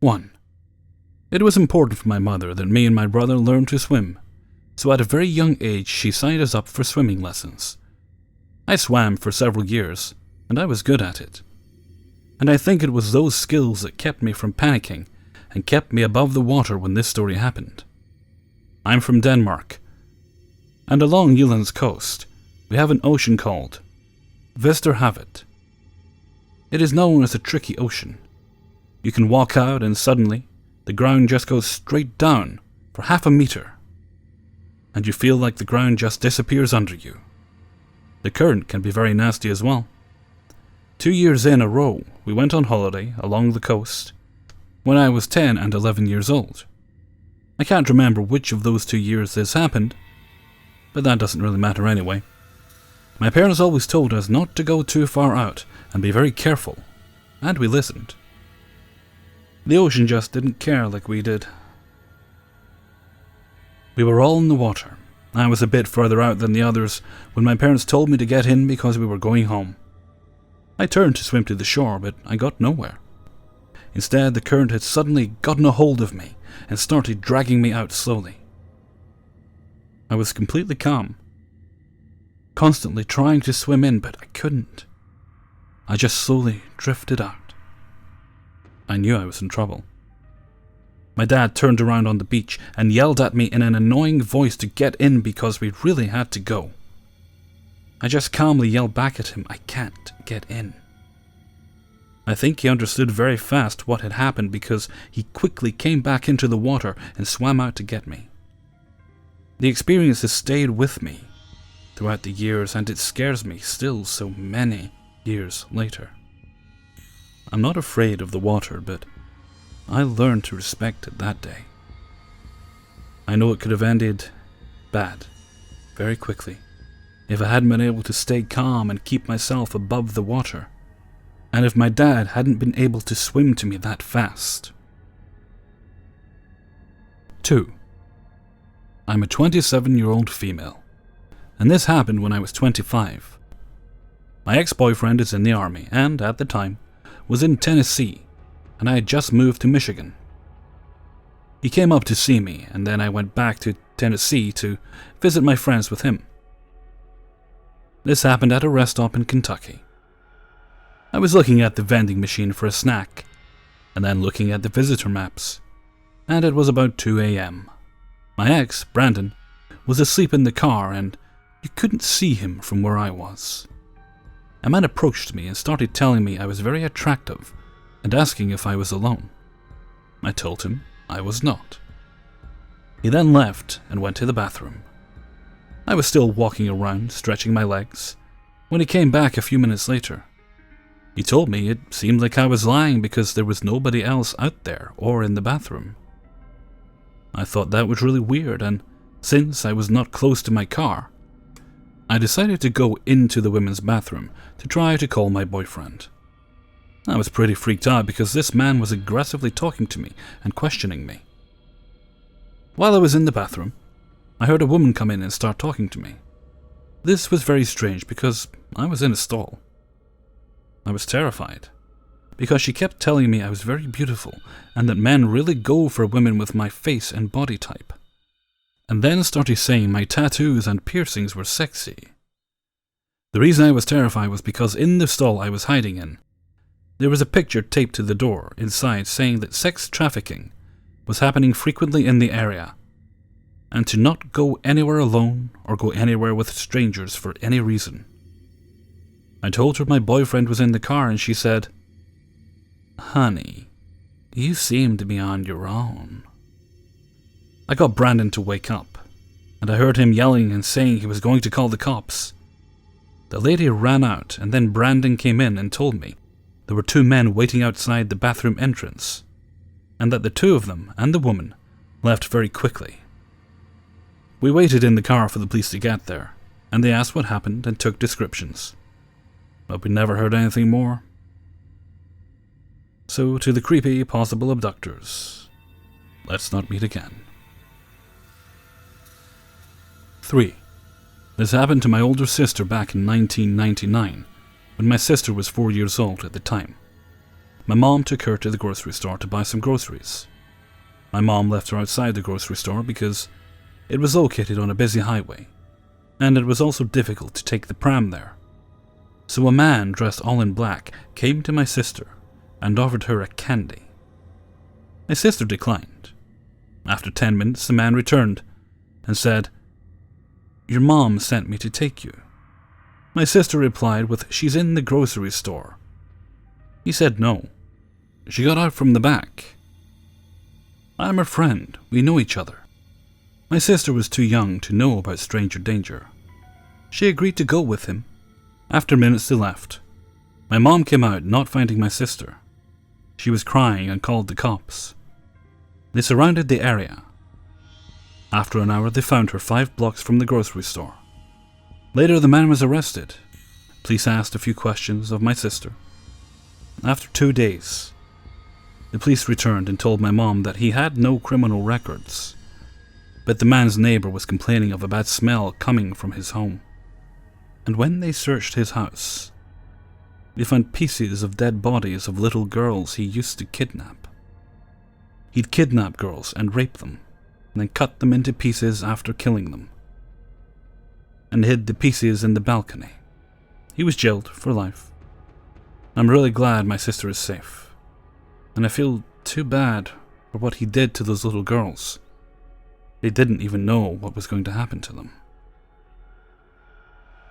1. It was important for my mother that me and my brother learn to swim, so at a very young age she signed us up for swimming lessons. I swam for several years, and I was good at it. And I think it was those skills that kept me from panicking and kept me above the water when this story happened. I'm from Denmark, and along Jylland's coast, we have an ocean called Vesterhavet. It is known as a tricky ocean. You can walk out and suddenly the ground just goes straight down for half a meter, and you feel like the ground just disappears under you. The current can be very nasty as well. 2 years in a row, we went on holiday along the coast when I was 10 and 11 years old. I can't remember which of those 2 years this happened, but that doesn't really matter anyway. My parents always told us not to go too far out and be very careful, and we listened. The ocean just didn't care like we did. We were all in the water. I was a bit further out than the others when my parents told me to get in because we were going home. I turned to swim to the shore, but I got nowhere. Instead, the current had suddenly gotten a hold of me and started dragging me out slowly. I was completely calm, constantly trying to swim in, but I couldn't. I just slowly drifted out. I knew I was in trouble. My dad turned around on the beach and yelled at me in an annoying voice to get in because we really had to go. I just calmly yelled back at him, "I can't get in." I think he understood very fast what had happened because he quickly came back into the water and swam out to get me. The experience has stayed with me throughout the years, and it scares me still so many years later. I'm not afraid of the water, but I learned to respect it that day. I know it could have ended bad very quickly if I hadn't been able to stay calm and keep myself above the water, and if my dad hadn't been able to swim to me that fast. 2. I'm a 27-year-old female, and this happened when I was 25. My ex-boyfriend is in the army and, at the time, was in Tennessee, and I had just moved to Michigan. He came up to see me, and then I went back to Tennessee to visit my friends with him. This happened at a rest stop in Kentucky. I was looking at the vending machine for a snack, and then looking at the visitor maps, and it was about 2 a.m. My ex, Brandon, was asleep in the car, and you couldn't see him from where I was. A man approached me and started telling me I was very attractive and asking if I was alone. I told him I was not. He then left and went to the bathroom. I was still walking around, stretching my legs, when he came back a few minutes later. He told me it seemed like I was lying because there was nobody else out there or in the bathroom. I thought that was really weird, and since I was not close to my car, I decided to go into the women's bathroom to try to call my boyfriend. I was pretty freaked out because this man was aggressively talking to me and questioning me. While I was in the bathroom, I heard a woman come in and start talking to me. This was very strange because I was in a stall. I was terrified because she kept telling me I was very beautiful and that men really go for women with my face and body type, and then started saying my tattoos and piercings were sexy. The reason I was terrified was because in the stall I was hiding in, there was a picture taped to the door inside saying that sex trafficking was happening frequently in the area, and to not go anywhere alone or go anywhere with strangers for any reason. I told her my boyfriend was in the car, and she said, "Honey, you seem to be on your own." I got Brandon to wake up, and I heard him yelling and saying he was going to call the cops. The lady ran out, and then Brandon came in and told me there were 2 men waiting outside the bathroom entrance, and that the 2 of them and the woman left very quickly. We waited in the car for the police to get there, and they asked what happened and took descriptions. But we never heard anything more. So to the creepy possible abductors, let's not meet again. 3. This happened to my older sister back in 1999, when my sister was 4 years old at the time. My mom took her to the grocery store to buy some groceries. My mom left her outside the grocery store because it was located on a busy highway, and it was also difficult to take the pram there. So a man dressed all in black came to my sister and offered her a candy. My sister declined. After 10 minutes, the man returned and said, "Your mom sent me to take you." My sister replied with, "She's in the grocery store." He said no. She got out from the back. "I'm her friend. We know each other." My sister was too young to know about stranger danger. She agreed to go with him. After minutes they left. My mom came out not finding my sister. She was crying and called the cops. They surrounded the area. After an hour they found her 5 blocks from the grocery store. Later the man was arrested. Police asked a few questions of my sister. After 2 days, the police returned and told my mom that he had no criminal records, but the man's neighbor was complaining of a bad smell coming from his home. And when they searched his house, they found pieces of dead bodies of little girls he used to kidnap. He'd kidnap girls and rape them, and then cut them into pieces after killing them, and hid the pieces in the balcony. He was jailed for life. I'm really glad my sister is safe, and I feel too bad for what he did to those little girls. They didn't even know what was going to happen to them.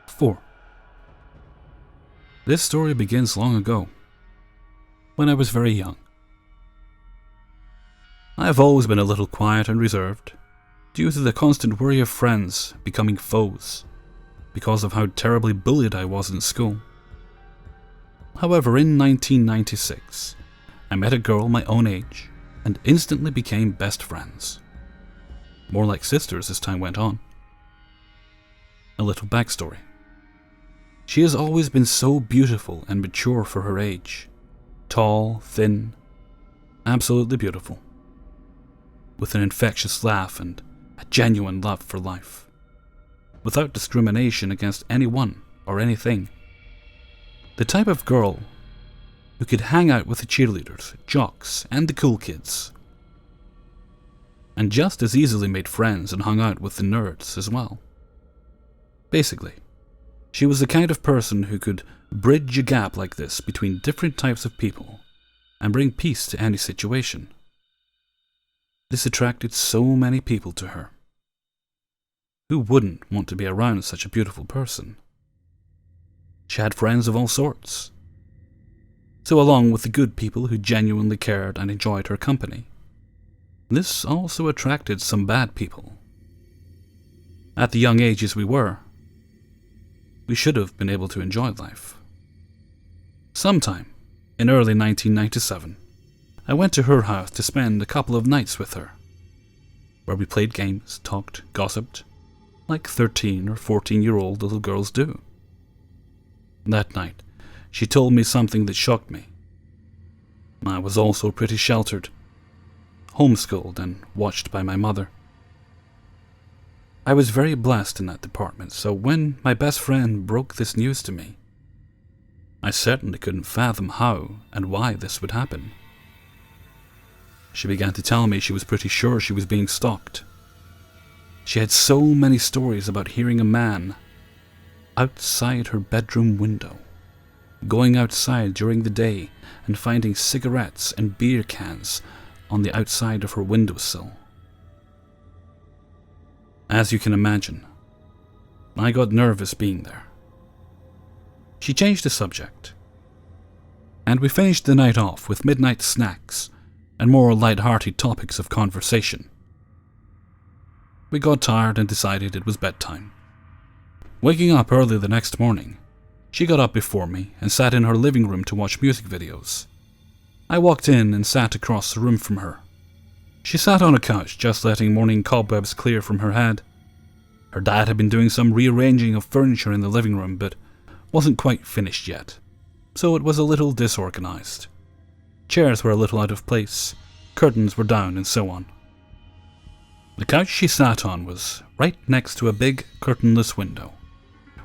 4. This story begins long ago, when I was very young. I have always been a little quiet and reserved, due to the constant worry of friends becoming foes, because of how terribly bullied I was in school. However, in 1996, I met a girl my own age and instantly became best friends. More like sisters as time went on. A little backstory. She has always been so beautiful and mature for her age. Tall, thin, absolutely beautiful. With an infectious laugh and a genuine love for life. Without discrimination against anyone or anything. The type of girl who could hang out with the cheerleaders, jocks, and the cool kids. And just as easily made friends and hung out with the nerds as well. Basically, she was the kind of person who could bridge a gap like this between different types of people and bring peace to any situation. This attracted so many people to her. Who wouldn't want to be around such a beautiful person? She had friends of all sorts. So along with the good people who genuinely cared and enjoyed her company, this also attracted some bad people. At the young ages we were, we should have been able to enjoy life. Sometime in early 1997, I went to her house to spend a couple of nights with her, where we played games, talked, gossiped, like 13 or 14-year-old little girls do. That night, she told me something that shocked me. I was also pretty sheltered, homeschooled and watched by my mother. I was very blessed in that department, so when my best friend broke this news to me, I certainly couldn't fathom how and why this would happen. She began to tell me she was pretty sure she was being stalked. She had so many stories about hearing a man outside her bedroom window, going outside during the day and finding cigarettes and beer cans on the outside of her windowsill. As you can imagine, I got nervous being there. She changed the subject, and we finished the night off with midnight snacks and more light-hearted topics of conversation. We got tired and decided it was bedtime. Waking up early the next morning, she got up before me and sat in her living room to watch music videos. I walked in and sat across the room from her. She sat on a couch, just letting morning cobwebs clear from her head. Her dad had been doing some rearranging of furniture in the living room, but wasn't quite finished yet, so it was a little disorganized. Chairs were a little out of place, curtains were down, and so on. The couch she sat on was right next to a big curtainless window,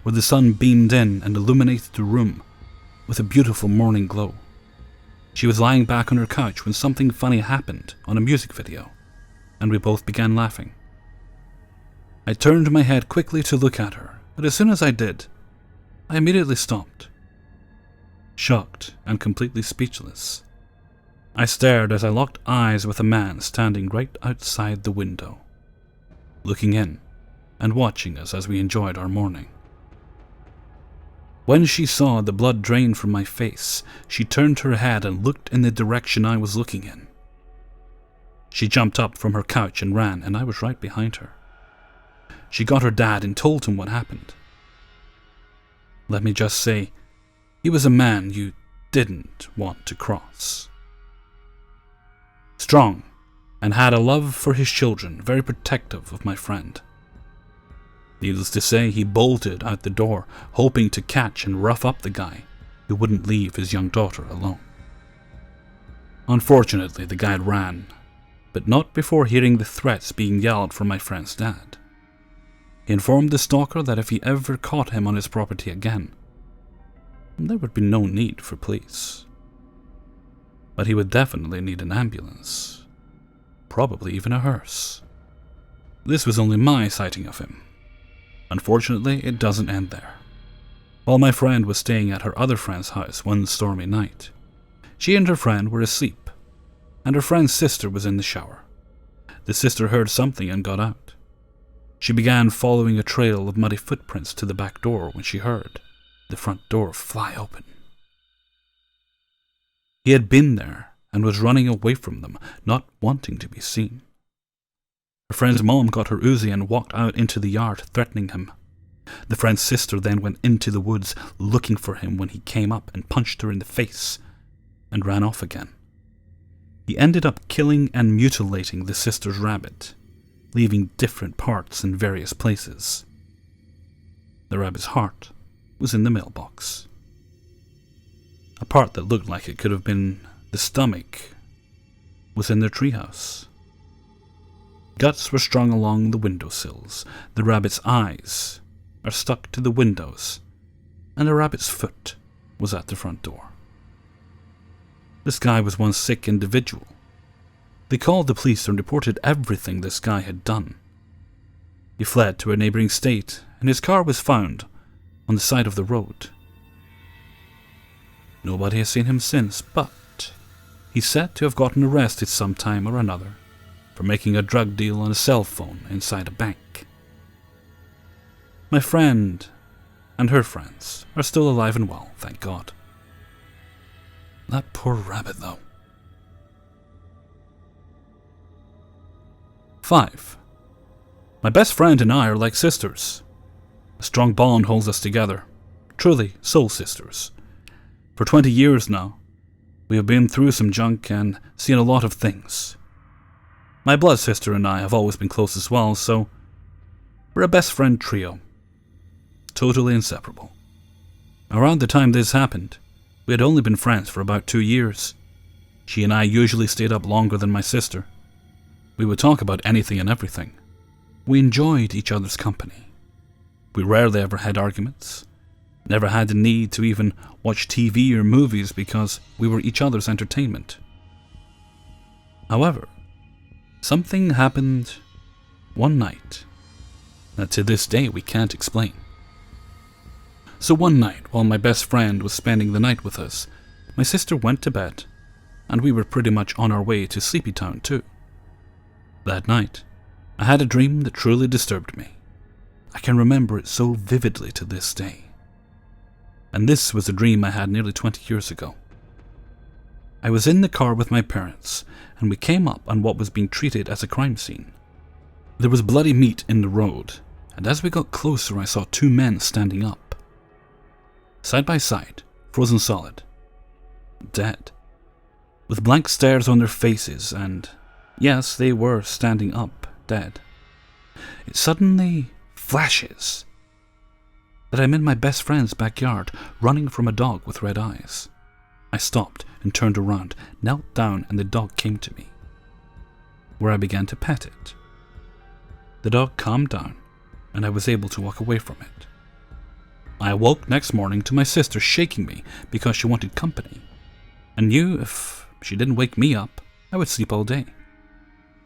where the sun beamed in and illuminated the room with a beautiful morning glow. She was lying back on her couch when something funny happened on a music video, and we both began laughing. I turned my head quickly to look at her, but as soon as I did, I immediately stopped, shocked and completely speechless. I stared as I locked eyes with a man standing right outside the window, looking in and watching us as we enjoyed our morning. When she saw the blood drain from my face, she turned her head and looked in the direction I was looking in. She jumped up from her couch and ran, and I was right behind her. She got her dad and told him what happened. Let me just say, he was a man you didn't want to cross. Strong, and had a love for his children, very protective of my friend. Needless to say, he bolted out the door, hoping to catch and rough up the guy who wouldn't leave his young daughter alone. Unfortunately, the guy ran, but not before hearing the threats being yelled from my friend's dad. He informed the stalker that if he ever caught him on his property again, there would be no need for police. But he would definitely need an ambulance, probably even a hearse. This was only my sighting of him. Unfortunately, it doesn't end there. While my friend was staying at her other friend's house one stormy night, she and her friend were asleep, and her friend's sister was in the shower. The sister heard something and got out. She began following a trail of muddy footprints to the back door when she heard the front door fly open. He had been there and was running away from them, not wanting to be seen. Her friend's mom got her Uzi and walked out into the yard, threatening him. The friend's sister then went into the woods looking for him when he came up and punched her in the face and ran off again. He ended up killing and mutilating the sister's rabbit, leaving different parts in various places. The rabbit's heart was in the mailbox. A part that looked like it could have been the stomach was in their treehouse. Guts were strung along the windowsills. The rabbit's eyes are stuck to the windows, and the rabbit's foot was at the front door. This guy was one sick individual. They called the police and reported everything this guy had done. He fled to a neighboring state, and his car was found on the side of the road. Nobody has seen him since, but he's said to have gotten arrested sometime or another for making a drug deal on a cell phone inside a bank. My friend and her friends are still alive and well, thank God. That poor rabbit, though. 5. My best friend and I are like sisters. A strong bond holds us together. Truly, soul sisters. For 20 years now, we have been through some junk and seen a lot of things. My blood sister and I have always been close as well, so we're a best friend trio. Totally inseparable. Around the time this happened, we had only been friends for about 2 years. She and I usually stayed up longer than my sister. We would talk about anything and everything. We enjoyed each other's company. We rarely ever had arguments. Never had the need to even watch TV or movies because we were each other's entertainment. However, something happened one night that to this day we can't explain. So one night, while my best friend was spending the night with us, my sister went to bed, and we were pretty much on our way to Sleepy Town too. That night, I had a dream that truly disturbed me. I can remember it so vividly to this day. And this was a dream I had nearly 20 years ago. I was in the car with my parents, and we came up on what was being treated as a crime scene. There was bloody meat in the road, and as we got closer I saw 2 men standing up. Side by side, frozen solid. Dead. With blank stares on their faces, and yes, they were standing up, dead. It suddenly flashes that I'm in my best friend's backyard, running from a dog with red eyes. I stopped and turned around, knelt down, and the dog came to me, where I began to pet it. The dog calmed down, and I was able to walk away from it. I awoke next morning to my sister shaking me because she wanted company. and knew if she didn't wake me up, I would sleep all day.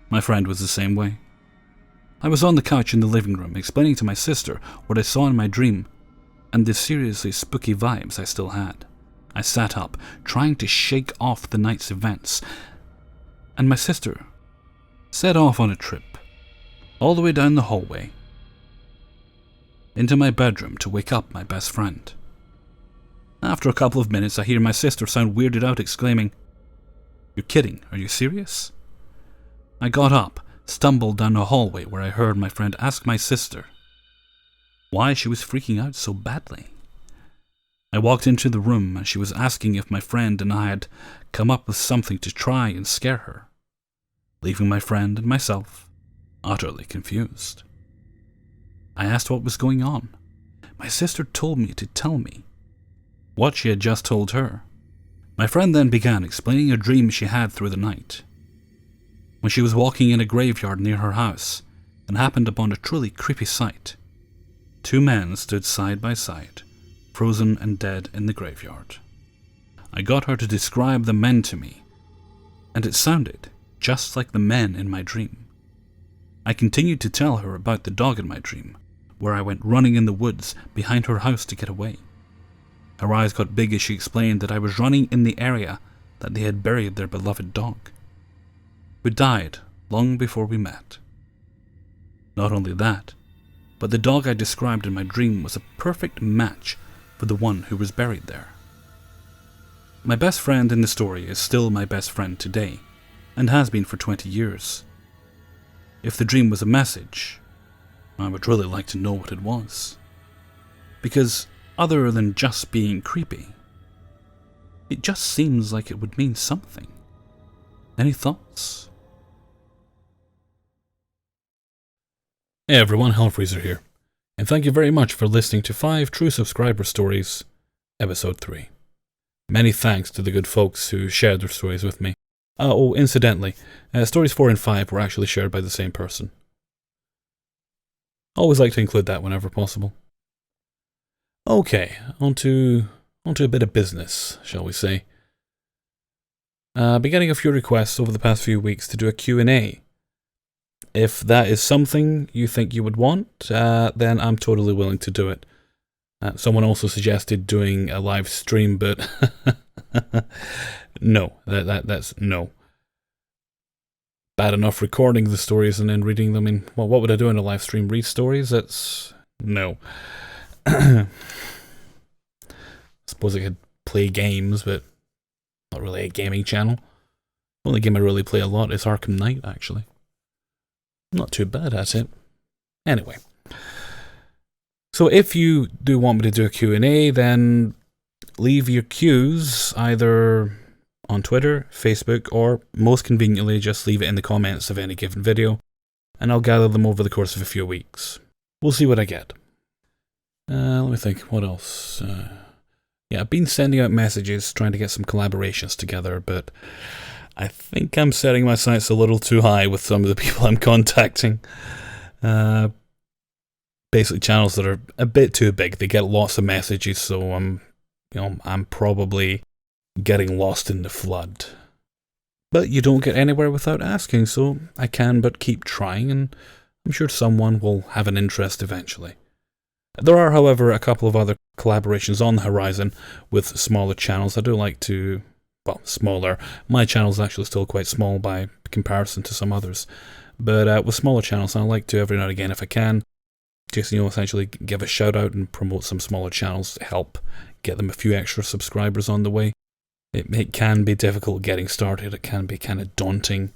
My friend was the same way. I was on the couch in the living room explaining to my sister what I saw in my dream and the seriously spooky vibes I still had. I sat up, trying to shake off the night's events, and my sister set off on a trip, all the way down the hallway, into my bedroom to wake up my best friend. After a couple of minutes, I hear my sister sound weirded out, exclaiming, "You're kidding, are you serious?" I got up, stumbled down a hallway where I heard my friend ask my sister why she was freaking out so badly. I walked into the room and she was asking if my friend and I had come up with something to try and scare her, leaving my friend and myself utterly confused. I asked what was going on. My sister told me to tell me what she had just told her. My friend then began explaining a dream she had through the night, when she was walking in a graveyard near her house and happened upon a truly creepy sight. Two men stood side by side, frozen and dead in the graveyard. I got her to describe the men to me, and it sounded just like the men in my dream. I continued to tell her about the dog in my dream, where I went running in the woods behind her house to get away. Her eyes got big as she explained that I was running in the area that they had buried their beloved dog, who died long before we met. Not only that, but the dog I described in my dream was a perfect match for the one who was buried there. My best friend in the story is still my best friend today, and has been for 20 years. If the dream was a message, I would really like to know what it was. Because other than just being creepy, it just seems like it would mean something. Any thoughts? Hey everyone, Hellfreezer here, and thank you very much for listening to 5 True Subscriber Stories, Episode 3. Many thanks to the good folks who shared their stories with me. Incidentally, Stories 4 and 5 were actually shared by the same person. Always like to include that whenever possible. Okay, on to a bit of business, shall we say. Been getting a few requests over the past few weeks to do a Q&A. If that is something you think you would want, then I'm totally willing to do it. Someone also suggested doing a live stream, but no, that's no. Bad enough recording the stories and then reading them in. Well, what would I do in a live stream? Read stories? That's no. Suppose I could play games, but not really a gaming channel. The only game I really play a lot is Arkham Knight, actually. Not too bad at it. Anyway. So if you do want me to do a Q&A, then leave your Qs either on Twitter, Facebook, or most conveniently just leave it in the comments of any given video, and I'll gather them over the course of a few weeks. We'll see what I get. Let me think, what else? Yeah, I've been sending out messages trying to get some collaborations together, but I think I'm setting my sights a little too high with some of the people I'm contacting. Basically channels that are a bit too big. They get lots of messages, so I'm probably getting lost in the flood. But you don't get anywhere without asking, so I can but keep trying, and I'm sure someone will have an interest eventually. There are, however, a couple of other collaborations on the horizon with smaller channels. I do like to, well, smaller. My channel is actually still quite small by comparison to some others. But with smaller channels, I like to, every now and again, if I can, just, essentially give a shout out and promote some smaller channels to help get them a few extra subscribers on the way. It can be difficult getting started. It can be kind of daunting.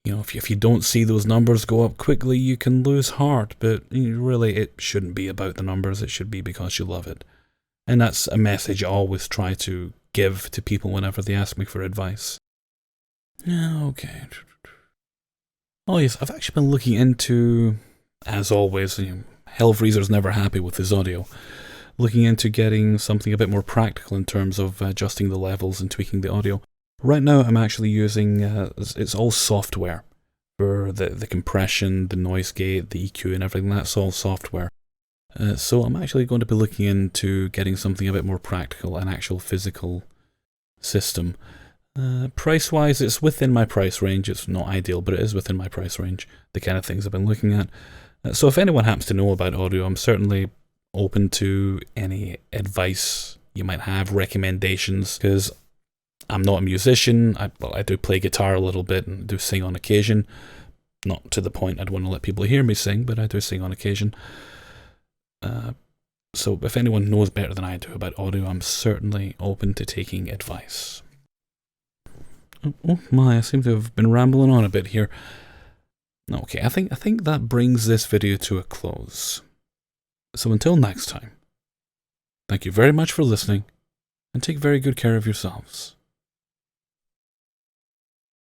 If you don't see those numbers go up quickly, you can lose heart. But really, it shouldn't be about the numbers. It should be because you love it. And that's a message I always try to give to people whenever they ask me for advice. Okay. Oh yes, I've actually been looking into, as always, Hellfreezer's never happy with his audio. Looking into getting something a bit more practical in terms of adjusting the levels and tweaking the audio. Right now I'm actually using, it's all software for the compression, the noise gate, the EQ and everything. That's all software. So I'm actually going to be looking into getting something a bit more practical, an actual physical system. Price-wise, it's within my price range. It's not ideal, but it is within my price range, the kind of things I've been looking at. So if anyone happens to know about audio, I'm certainly open to any advice you might have, recommendations, because I'm not a musician. I do play guitar a little bit and do sing on occasion. Not to the point I'd want to let people hear me sing, but I do sing on occasion. So if anyone knows better than I do about audio, I'm certainly open to taking advice. Oh my, I seem to have been rambling on a bit here. Okay, I think that brings this video to a close. So until next time, thank you very much for listening, and take very good care of yourselves.